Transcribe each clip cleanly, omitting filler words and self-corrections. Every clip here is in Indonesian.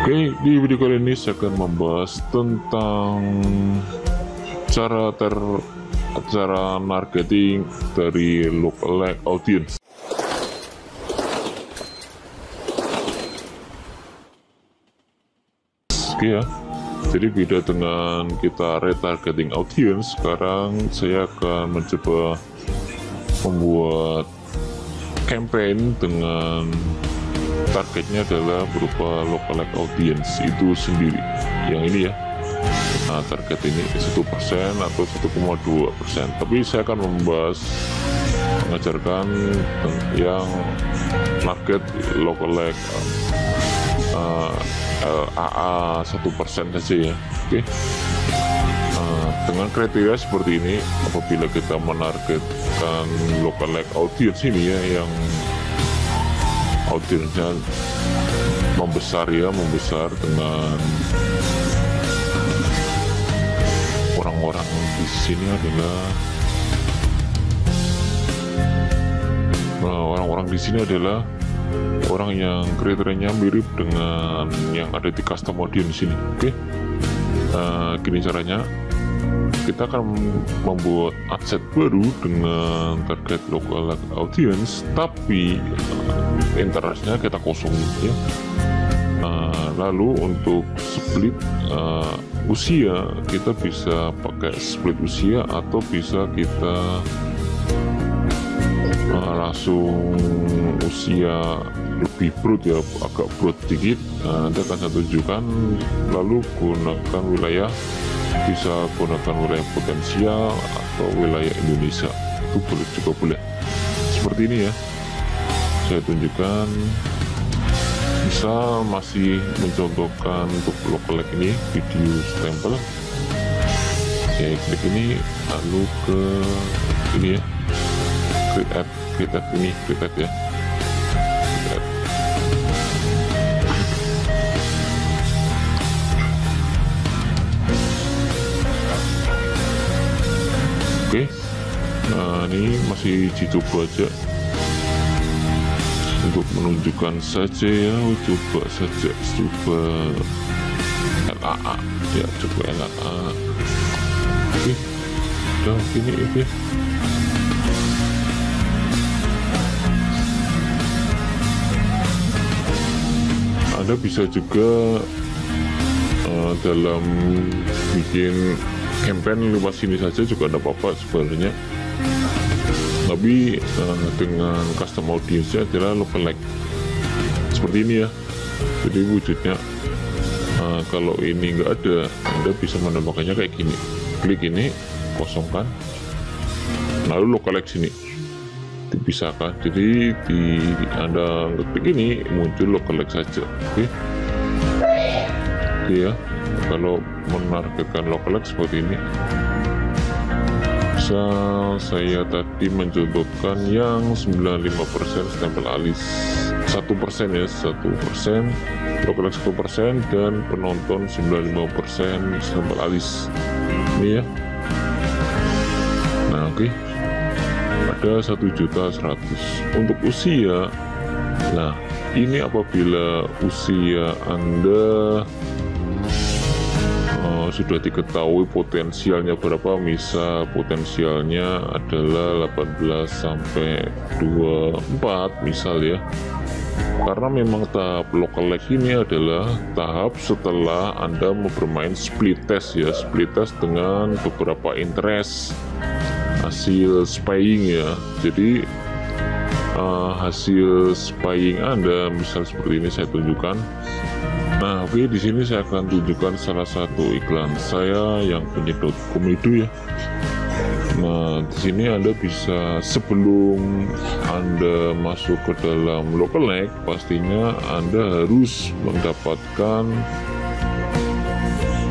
Oke, di video kali ini saya akan membahas tentang cara marketing dari lookalike audience. Oke ya, jadi beda dengan kita retargeting audience, sekarang saya akan mencoba membuat campaign dengan targetnya adalah berupa lookalike audience itu sendiri. Yang ini ya, nah target ini 1% atau 1,2%, tapi saya akan mengajarkan yang target lookalike AA 1% saja ya. Oke. Dengan kriteria seperti ini, apabila kita menargetkan lookalike audience ini ya, yang audiensnya membesar dengan orang-orang di sini adalah orang yang kriterianya mirip dengan yang ada di custom audience ini. Oke. Gini caranya, kita akan membuat adset baru dengan target lookalike audience, tapi interestnya kita kosongin ya. Lalu untuk split usia, kita bisa pakai split usia atau bisa kita langsung usia lebih broad ya, agak broad dikit. Nanti akan saya tunjukkan. Lalu gunakan wilayah, bisa gunakan wilayah potensial atau wilayah Indonesia, itu juga boleh seperti ini ya. Saya tunjukkan, bisa masih mencontohkan untuk lookalike ini video stempel. Saya klik ini, lalu ke ini ya, create ad ini, create ad ya. Oke, nah ini masih dicoba aja untuk menunjukkan saja ya, coba LAA ya, coba LAA. Oke, udah gini. Oke, Anda bisa juga dalam bikin campaign lewat sini saja juga ada apa-apa sebenarnya, tapi dengan custom audience adalah lookalike seperti ini ya. Jadi wujudnya kalau ini nggak ada, Anda bisa menambahkannya kayak gini, klik ini, kosongkan, lalu lookalike sini dipisahkan. Jadi Anda klik ini, muncul lookalike saja. Oke ya, kalau menargetkan lookalike seperti ini. Saya tadi mencontohkan yang 95% stempel alis, 1% ya, 1% lookalike 1%, dan penonton 95% stempel alis ini ya. Nah oke, ada 1.100.000 untuk usia. Nah ini apabila usia Anda sudah diketahui potensialnya berapa, misal potensialnya adalah 18 sampai 24 misal ya, karena memang tahap lookalike ini adalah tahap setelah Anda mau bermain split test ya, split test dengan beberapa interest, hasil spying ya. Jadi hasil spying Anda misal seperti ini saya tunjukkan. Nah oke, di sini saya akan tunjukkan salah satu iklan saya yang punya .com-edu ya. Nah di sini Anda bisa, sebelum Anda masuk ke dalam lookalike, pastinya Anda harus mendapatkan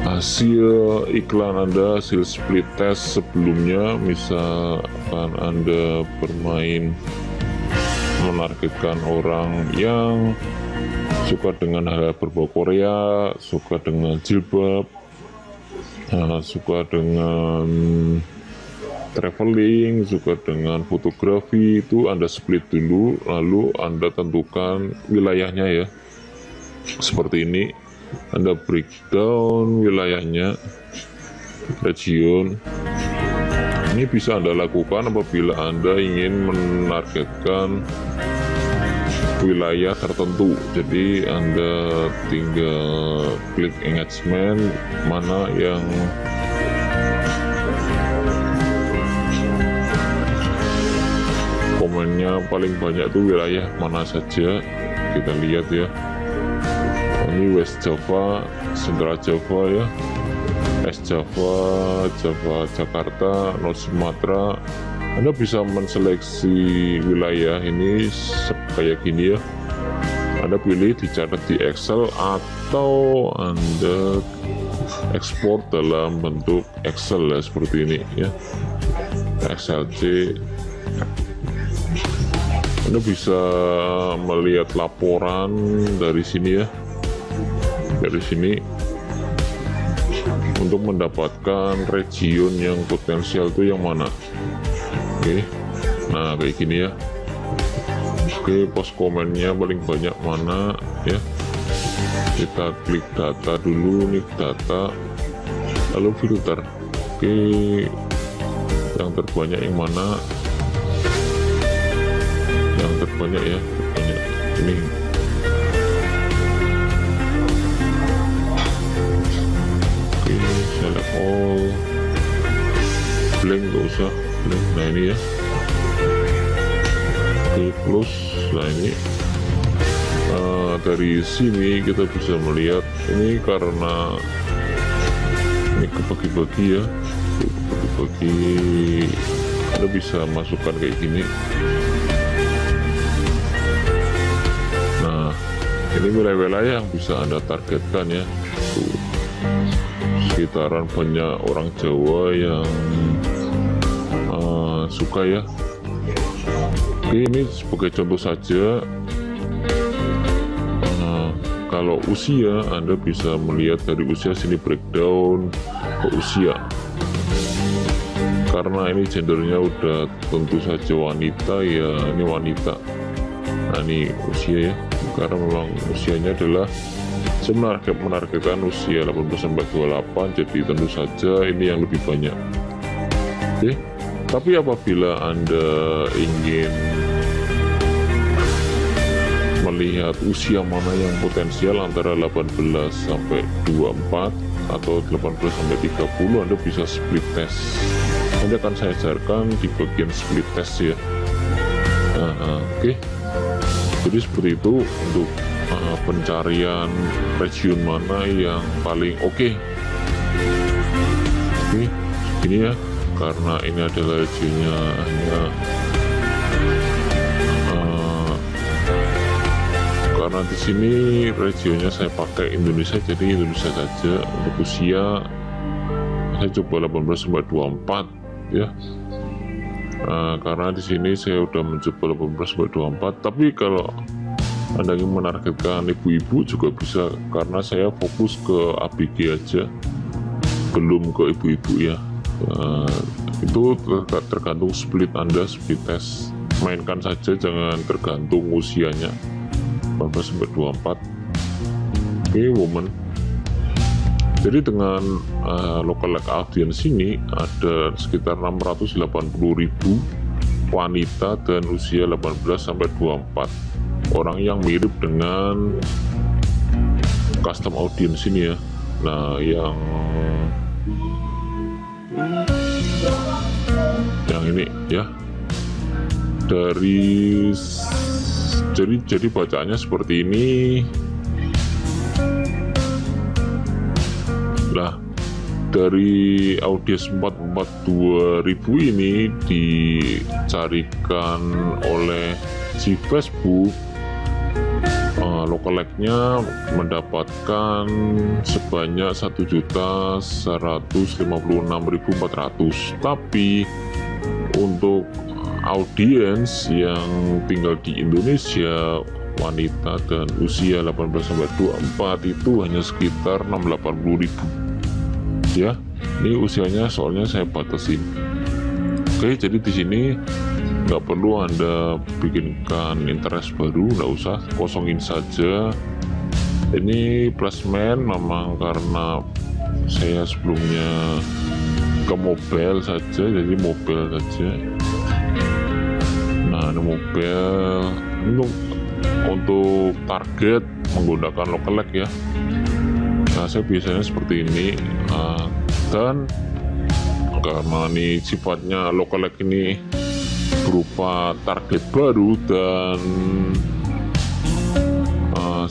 hasil iklan Anda, hasil split test sebelumnya. Misalkan Anda bermain menargetkan orang yang suka dengan hal berbau Korea, suka dengan jilbab, suka dengan traveling, suka dengan fotografi, itu Anda split dulu, lalu Anda tentukan wilayahnya ya, seperti ini. Anda breakdown wilayahnya, region. Ini bisa Anda lakukan apabila Anda ingin menargetkan wilayah tertentu. Jadi Anda tinggal klik engagement, mana yang komennya paling banyak itu wilayah mana saja. Kita lihat ya, ini West Java, Central Java ya, East Java, Java Jakarta, North Sumatera. Anda bisa menseleksi wilayah ini kayak gini ya. Anda pilih, dicatat di Excel, atau Anda ekspor dalam bentuk Excel ya, seperti ini ya, XLC. Anda bisa melihat laporan dari sini ya, dari sini, untuk mendapatkan region yang potensial itu yang mana. Oke, nah kayak gini ya. Oke, pos komennya paling banyak mana ya. Kita klik data dulu nih, data, lalu filter. Oke, yang terbanyak yang mana? Yang terbanyak ya, terbanyak ini. Oke, select all, blank, gak usah blank. Nah ini ya, oke, close. Nah ini dari sini kita bisa melihat ini, karena ini kebagi-bagi ya, kebagi-bagi. Anda bisa masukkan kayak gini. Nah ini wilayah-wilayah yang bisa Anda targetkan ya. Tuh, sekitaran banyak orang Jawa yang suka ya. Oke, ini sebagai contoh saja. Kalau usia, Anda bisa melihat dari usia, sini breakdown ke usia. Karena ini gendernya udah tentu saja wanita ya, ini wanita. Nah ini usia ya, karena memang usianya adalah, saya menargetkan usia 18-28, jadi tentu saja ini yang lebih banyak. Oke, tapi apabila Anda ingin melihat usia mana yang potensial antara 18 sampai 24 atau 18 sampai 30, Anda bisa split test. Nanti akan saya ajarkan di bagian split test ya. Oke. Jadi seperti itu untuk pencarian region mana yang paling oke. Oke, ini ya, karena ini adalah regionnya hanya karena di sini regionnya saya pakai Indonesia, jadi Indonesia saja. Untuk usia saya coba 18-24 ya. Karena di sini saya udah mencoba 18-24, tapi kalau Anda ingin menargetkan ibu-ibu juga bisa, karena saya fokus ke ABG aja, belum ke ibu-ibu ya. Itu tergantung split Anda, split test, mainkan saja, jangan tergantung usianya 18-24. Oke, woman. Jadi dengan lookalike audience ini ada sekitar 680.000 wanita dan usia 18-24, orang yang mirip dengan custom audience ini ya. Nah yang ini ya, dari jadi bacaannya seperti ini. Nah, dari audiens 442.000 ini dicarikan oleh si Facebook, lookalike-nya mendapatkan sebanyak 1.156.400. Tapi untuk audiens yang tinggal di Indonesia, wanita dan usia 18-24 itu hanya sekitar 680.000 ya. Ini usianya soalnya saya batasin. Oke, jadi di sini nggak perlu Anda bikinkan interest baru, nggak usah, kosongin saja Ini plasmen memang karena saya sebelumnya ke mobile saja, jadi mobile saja. Nah, ini mobile untuk target menggunakan lookalike ya. Nah, saya biasanya seperti ini. Dan karena ini sifatnya lookalike ini berupa target baru dan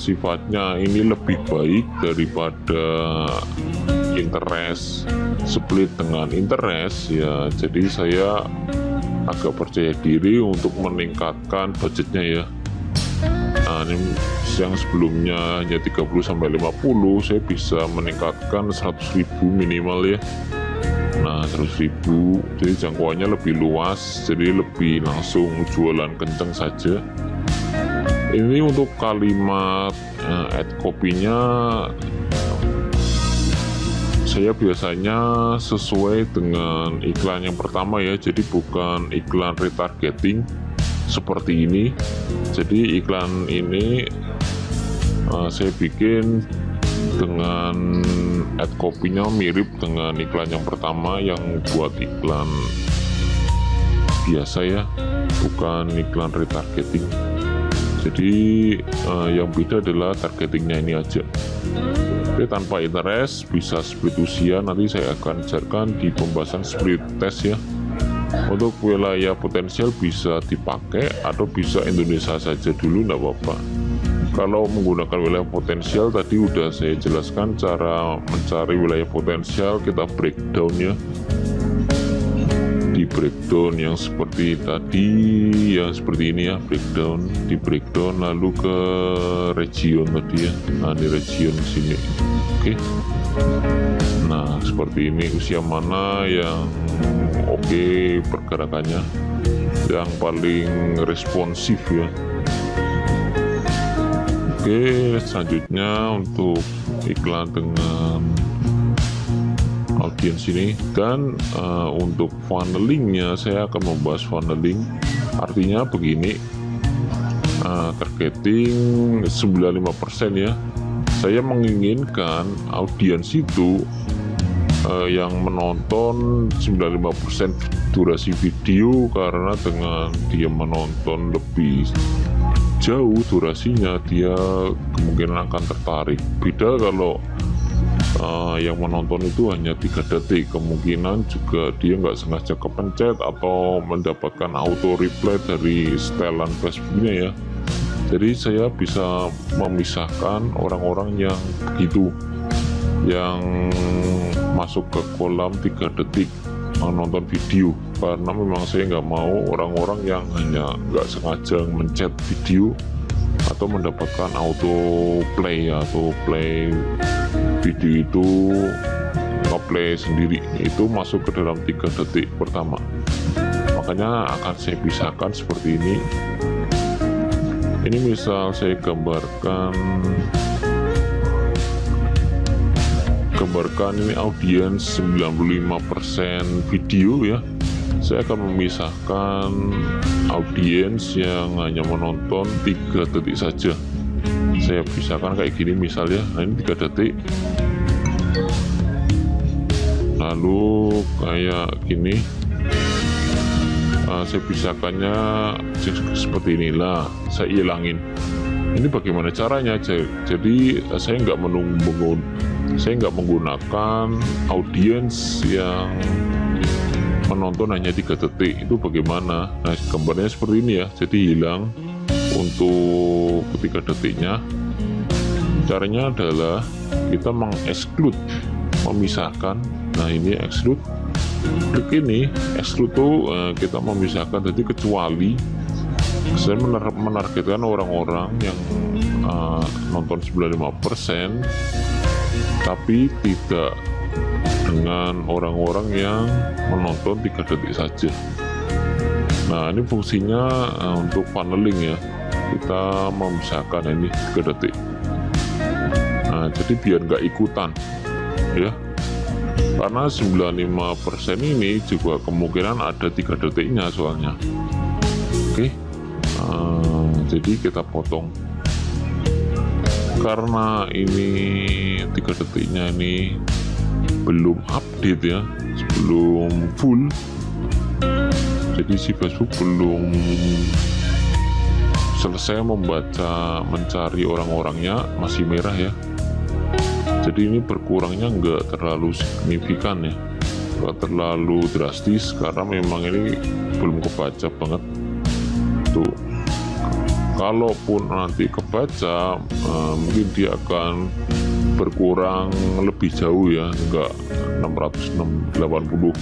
sifatnya ini lebih baik daripada interest split dengan interest ya, jadi saya agak percaya diri untuk meningkatkan budgetnya ya. Nah, ini yang sebelumnya hanya 30-50, saya bisa meningkatkan 100.000 minimal ya. Nah, 100.000, jadi jangkauannya lebih luas, jadi lebih langsung jualan kenceng saja. Ini untuk kalimat ad copy-nya saya biasanya sesuai dengan iklan yang pertama ya, jadi bukan iklan retargeting seperti ini. Jadi iklan ini saya bikin dengan ad copy-nya mirip dengan iklan yang pertama yang buat iklan biasa ya, bukan iklan retargeting. Jadi yang beda adalah targetingnya ini aja. Oke, tanpa interest bisa split usia, nanti saya akan ajarkan di pembahasan split test ya. Untuk wilayah potensial bisa dipakai atau bisa Indonesia saja dulu, enggak apa-apa. Kalau menggunakan wilayah potensial tadi udah saya jelaskan cara mencari wilayah potensial, kita breakdown ya. Di breakdown yang seperti tadi, yang seperti ini ya, breakdown, di breakdown lalu ke region tadi ya. Nah, di region sini. Oke. Nah, seperti ini, usia mana yang oke pergerakannya, yang paling responsif ya. Oke, selanjutnya untuk iklan dengan audiens ini, dan untuk funnelingnya saya akan membahas funneling. Artinya begini, targeting 95% ya. Saya menginginkan audiens itu yang menonton 95% durasi video, karena dengan dia menonton lebih jauh durasinya, dia kemungkinan akan tertarik. Beda kalau yang menonton itu hanya 3 detik, kemungkinan juga dia nggak sengaja kepencet atau mendapatkan auto reply dari setelan Facebooknya ya. Jadi saya bisa memisahkan orang-orang yang begitu, yang masuk ke kolam 3 detik menonton video, karena memang saya nggak mau orang-orang yang hanya nggak sengaja mencet video atau mendapatkan auto play atau play video itu nge-play sendiri, itu masuk ke dalam 3 detik pertama. Makanya akan saya pisahkan seperti ini. Ini misal saya gambarkan ini audiens 95% video ya. Saya akan memisahkan audiens yang hanya menonton 3 detik saja. Saya pisahkan kayak gini misalnya. Nah, ini 3 detik. Lalu kayak gini, saya pisahkannya seperti inilah. Saya hilangin. Ini bagaimana caranya? Jadi saya nggak menggunakan audiens yang menonton hanya 3 detik. Itu bagaimana? Nah, gambarnya seperti ini ya. Jadi hilang untuk 3 detiknya. Caranya adalah kita mengeksklud, memisahkan. Nah, ini exclude, klik ini exclude tuh kita memisahkan. Jadi kecuali saya menargetkan orang-orang yang nonton 95%, tapi tidak dengan orang-orang yang menonton 3 detik saja. Nah, ini fungsinya untuk funneling ya, kita memisahkan ini 3 detik. Nah, jadi biar nggak ikutan ya, karena 95% ini juga kemungkinan ada 3 detiknya soalnya. Oke, jadi kita potong karena ini 3 detiknya ini belum update ya, belum full, jadi si Facebook belum selesai mencari orang-orangnya, masih merah ya. Jadi ini berkurangnya nggak terlalu signifikan ya, nggak terlalu drastis, karena memang ini belum kebaca banget tuh. Kalaupun nanti kebaca, mungkin dia akan berkurang lebih jauh ya, nggak 680.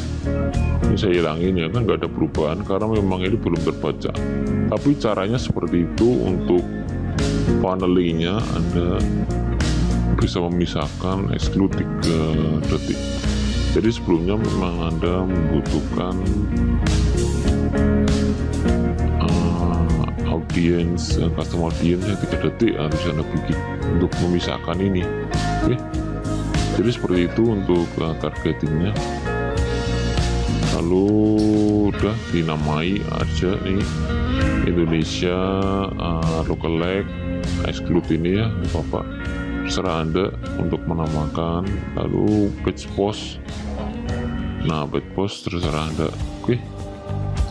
Ini saya hilangin ya, kan nggak ada perubahan karena memang ini belum terbaca. Tapi caranya seperti itu. Untuk panelingnya Anda bisa memisahkan exclude 3 detik. Jadi sebelumnya memang Anda membutuhkan custom audience yang 3 detik harus Anda bikin untuk memisahkan ini. Oke, jadi seperti itu untuk targetingnya. Lalu udah dinamai aja nih Indonesia lookalike exclude ini ya, Bapak, terserah Anda untuk menamakan. Lalu page post, nah page post terserah Anda. Oke,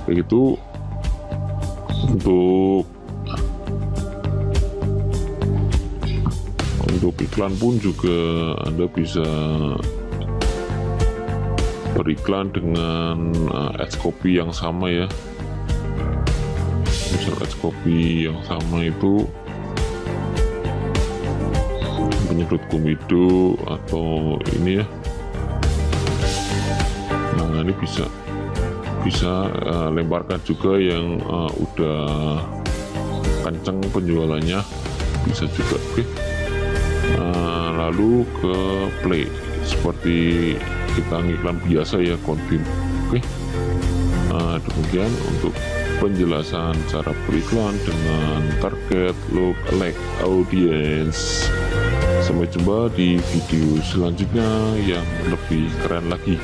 begitu. Untuk iklan pun juga Anda bisa beriklan dengan ads copy yang sama ya. Misal ads copy yang sama itu penyedot komedo atau ini ya. Nah ini bisa lemparkan juga yang udah kenceng penjualannya, bisa juga. Oke. Lalu ke play seperti kita ngiklan biasa ya, continue. Oke. Demikian untuk penjelasan cara beriklan dengan target lookalike audience. Sampai jumpa di video selanjutnya yang lebih keren lagi.